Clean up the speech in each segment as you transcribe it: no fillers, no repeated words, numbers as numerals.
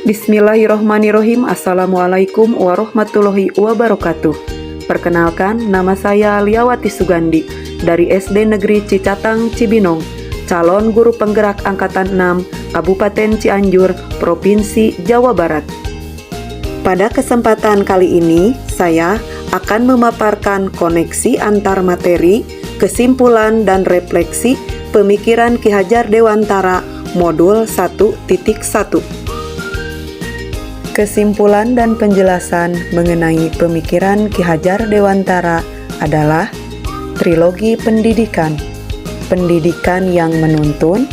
Bismillahirrohmanirrohim. Assalamualaikum warahmatullahi wabarakatuh. Perkenalkan, nama saya Liawati Sugandi dari SD Negeri Cicatang, Cibinong, calon guru penggerak Angkatan 6, Kabupaten Cianjur, Provinsi Jawa Barat. Pada kesempatan kali ini, saya akan memaparkan koneksi antar materi, kesimpulan, dan refleksi pemikiran Ki Hajar Dewantara Modul 1.1. Kesimpulan dan penjelasan mengenai pemikiran Ki Hajar Dewantara adalah trilogi pendidikan, pendidikan yang menuntun,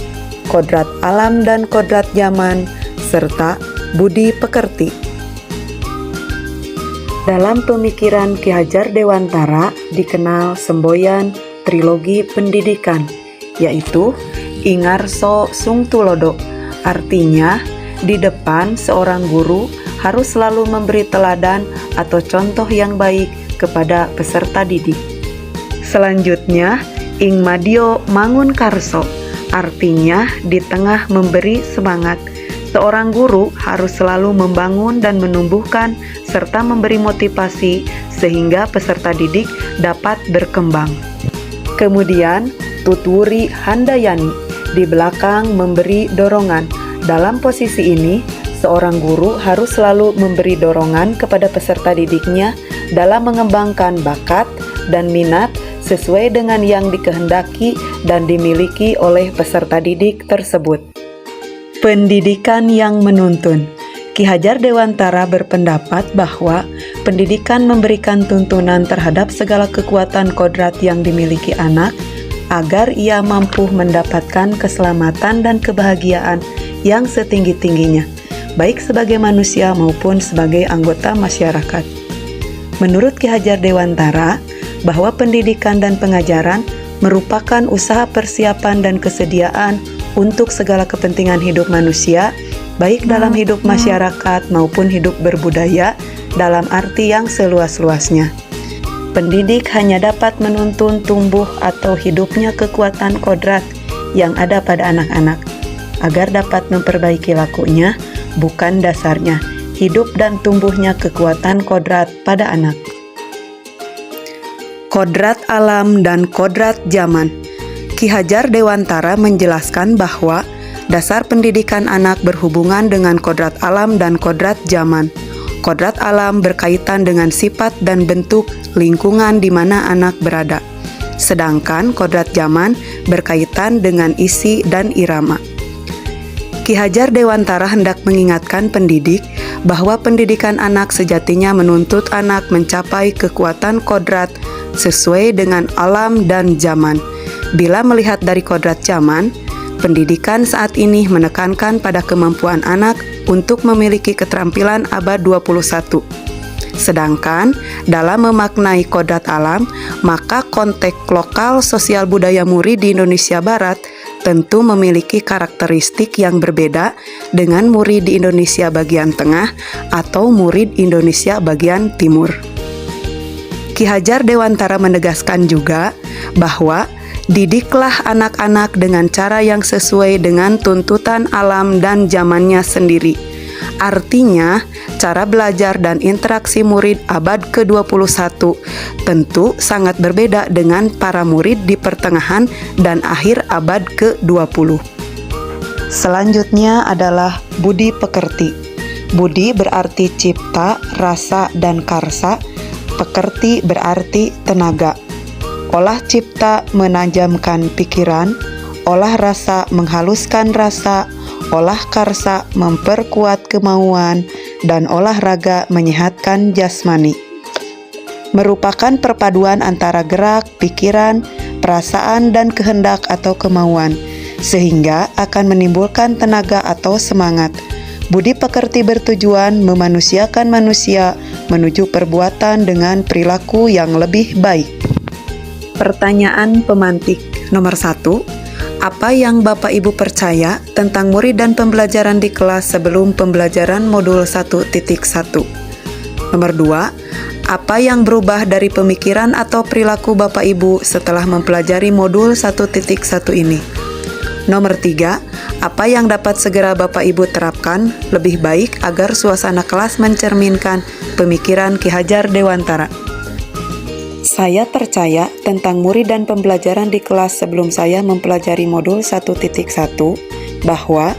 kodrat alam dan kodrat zaman, serta budi pekerti. Dalam pemikiran Ki Hajar Dewantara dikenal semboyan trilogi pendidikan, yaitu Ingarso Sung Tulodo, artinya di depan seorang guru harus selalu memberi teladan atau contoh yang baik kepada peserta didik. Selanjutnya, Ing Madio Mangun Karso, artinya di tengah memberi semangat. Seorang guru harus selalu membangun dan menumbuhkan serta memberi motivasi sehingga peserta didik dapat berkembang. Kemudian, Tutwuri Handayani di belakang memberi dorongan. Dalam posisi ini, seorang guru harus selalu memberi dorongan kepada peserta didiknya dalam mengembangkan bakat dan minat sesuai dengan yang dikehendaki dan dimiliki oleh peserta didik tersebut. Pendidikan yang menuntun. Ki Hajar Dewantara berpendapat bahwa pendidikan memberikan tuntunan terhadap segala kekuatan kodrat yang dimiliki anak agar ia mampu mendapatkan keselamatan dan kebahagiaan yang setinggi-tingginya, baik sebagai manusia maupun sebagai anggota masyarakat. Menurut Ki Hajar Dewantara, bahwa pendidikan dan pengajaran merupakan usaha persiapan dan kesediaan untuk segala kepentingan hidup manusia, baik dalam hidup masyarakat maupun hidup berbudaya dalam arti yang seluas-luasnya. Pendidik hanya dapat menuntun tumbuh atau hidupnya kekuatan kodrat yang ada pada anak-anak, agar dapat memperbaiki lakunya, bukan dasarnya, hidup dan tumbuhnya kekuatan kodrat pada anak. Kodrat alam dan kodrat zaman. Ki Hajar Dewantara menjelaskan bahwa dasar pendidikan anak berhubungan dengan kodrat alam dan kodrat zaman. Kodrat alam berkaitan dengan sifat dan bentuk lingkungan di mana anak berada, sedangkan kodrat zaman berkaitan dengan isi dan irama. Ki Hajar Dewantara hendak mengingatkan pendidik bahwa pendidikan anak sejatinya menuntut anak mencapai kekuatan kodrat sesuai dengan alam dan zaman. Bila melihat dari kodrat zaman, pendidikan saat ini menekankan pada kemampuan anak untuk memiliki keterampilan abad 21. Sedangkan dalam memaknai kodrat alam, maka konteks lokal sosial budaya murid di Indonesia Barat tentu memiliki karakteristik yang berbeda dengan murid di Indonesia bagian tengah atau murid Indonesia bagian timur. Ki Hajar Dewantara menegaskan juga bahwa didiklah anak-anak dengan cara yang sesuai dengan tuntutan alam dan zamannya sendiri. Artinya, cara belajar dan interaksi murid abad ke-21 tentu sangat berbeda dengan para murid di pertengahan dan akhir abad ke-20. Selanjutnya adalah budi pekerti. Budi berarti cipta, rasa, dan karsa. Pekerti berarti tenaga. Olah cipta menajamkan pikiran, olah rasa menghaluskan rasa, olah karsa memperkuat kemauan, dan olahraga menyehatkan jasmani. Merupakan perpaduan antara gerak, pikiran, perasaan, dan kehendak atau kemauan, sehingga akan menimbulkan tenaga atau semangat. Budi pekerti bertujuan memanusiakan manusia menuju perbuatan dengan perilaku yang lebih baik. Pertanyaan pemantik nomor 1. Apa yang Bapak Ibu percaya tentang murid dan pembelajaran di kelas sebelum pembelajaran modul 1.1? Nomor 2. Apa yang berubah dari pemikiran atau perilaku Bapak Ibu setelah mempelajari modul 1.1 ini? Nomor 3, apa yang dapat segera Bapak Ibu terapkan lebih baik agar suasana kelas mencerminkan pemikiran Ki Hajar Dewantara? Saya percaya tentang murid dan pembelajaran di kelas sebelum saya mempelajari modul 1.1 bahwa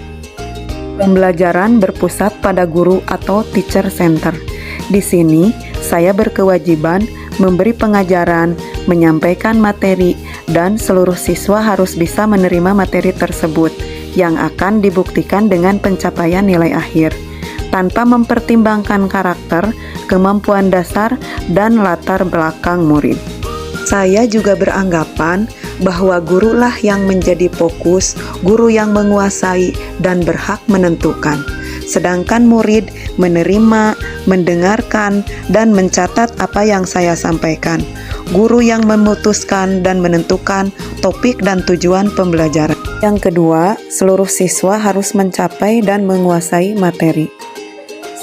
pembelajaran berpusat pada guru atau teacher center. Di sini, saya berkewajiban memberi pengajaran, menyampaikan materi, dan seluruh siswa harus bisa menerima materi tersebut yang akan dibuktikan dengan pencapaian nilai akhir, tanpa mempertimbangkan karakter, kemampuan dasar, dan latar belakang murid. Saya juga beranggapan bahwa gurulah yang menjadi fokus, guru yang menguasai dan berhak menentukan. Sedangkan murid menerima, mendengarkan, dan mencatat apa yang saya sampaikan. Guru yang memutuskan dan menentukan topik dan tujuan pembelajaran. Yang kedua, seluruh siswa harus mencapai dan menguasai materi.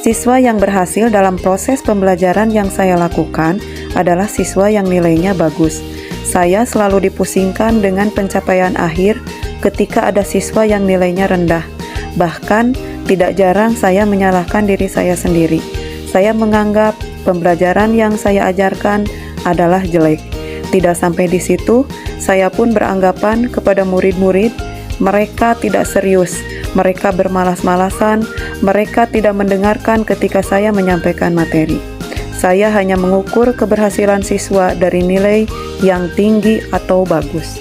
Siswa yang berhasil dalam proses pembelajaran yang saya lakukan adalah siswa yang nilainya bagus. Saya selalu dipusingkan dengan pencapaian akhir ketika ada siswa yang nilainya rendah. Bahkan, tidak jarang saya menyalahkan diri saya sendiri. Saya menganggap pembelajaran yang saya ajarkan adalah jelek. Tidak sampai di situ, saya pun beranggapan kepada murid-murid, mereka tidak serius, mereka bermalas-malasan, mereka tidak mendengarkan ketika saya menyampaikan materi. Saya hanya mengukur keberhasilan siswa dari nilai yang tinggi atau bagus.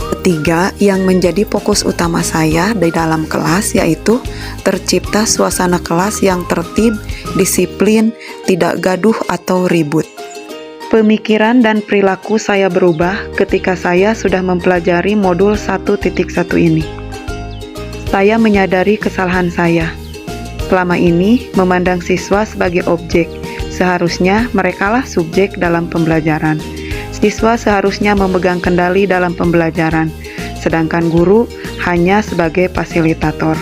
Ketiga, yang menjadi fokus utama saya di dalam kelas yaitu tercipta suasana kelas yang tertib, disiplin, tidak gaduh atau ribut. Pemikiran dan perilaku saya berubah ketika saya sudah mempelajari modul 1.1 ini. Saya menyadari kesalahan saya. Selama ini memandang siswa sebagai objek, seharusnya merekalah subjek dalam pembelajaran. Siswa seharusnya memegang kendali dalam pembelajaran, sedangkan guru hanya sebagai fasilitator.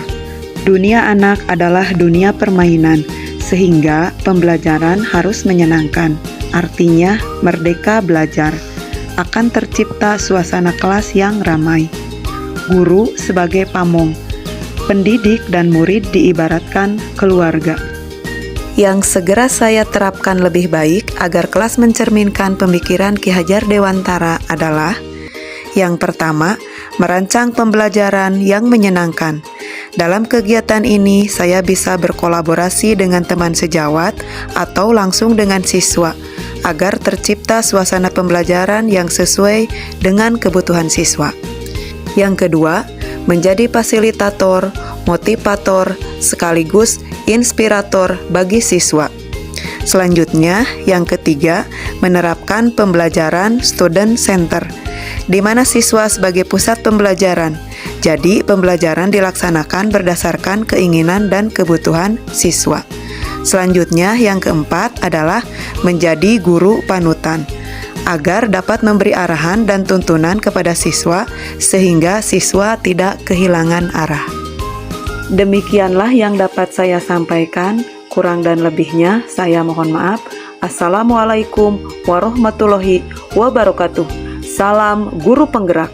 Dunia anak adalah dunia permainan, sehingga pembelajaran harus menyenangkan. Artinya, merdeka belajar. Akan tercipta suasana kelas yang ramai. Guru sebagai pamong. Pendidik dan murid diibaratkan keluarga. Yang segera saya terapkan lebih baik agar kelas mencerminkan pemikiran Ki Hajar Dewantara adalah: yang pertama, merancang pembelajaran yang menyenangkan. Dalam kegiatan ini, saya bisa berkolaborasi dengan teman sejawat atau langsung dengan siswa, agar tercipta suasana pembelajaran yang sesuai dengan kebutuhan siswa. Yang kedua, menjadi fasilitator, motivator, sekaligus inspirator bagi siswa. Selanjutnya, yang ketiga, menerapkan pembelajaran student center, di mana siswa sebagai pusat pembelajaran. Jadi, pembelajaran dilaksanakan berdasarkan keinginan dan kebutuhan siswa. Selanjutnya, yang keempat adalah menjadi guru panutan, agar dapat memberi arahan dan tuntunan kepada siswa, sehingga siswa tidak kehilangan arah. Demikianlah yang dapat saya sampaikan, kurang dan lebihnya saya mohon maaf. Assalamualaikum warahmatullahi wabarakatuh. Salam guru penggerak.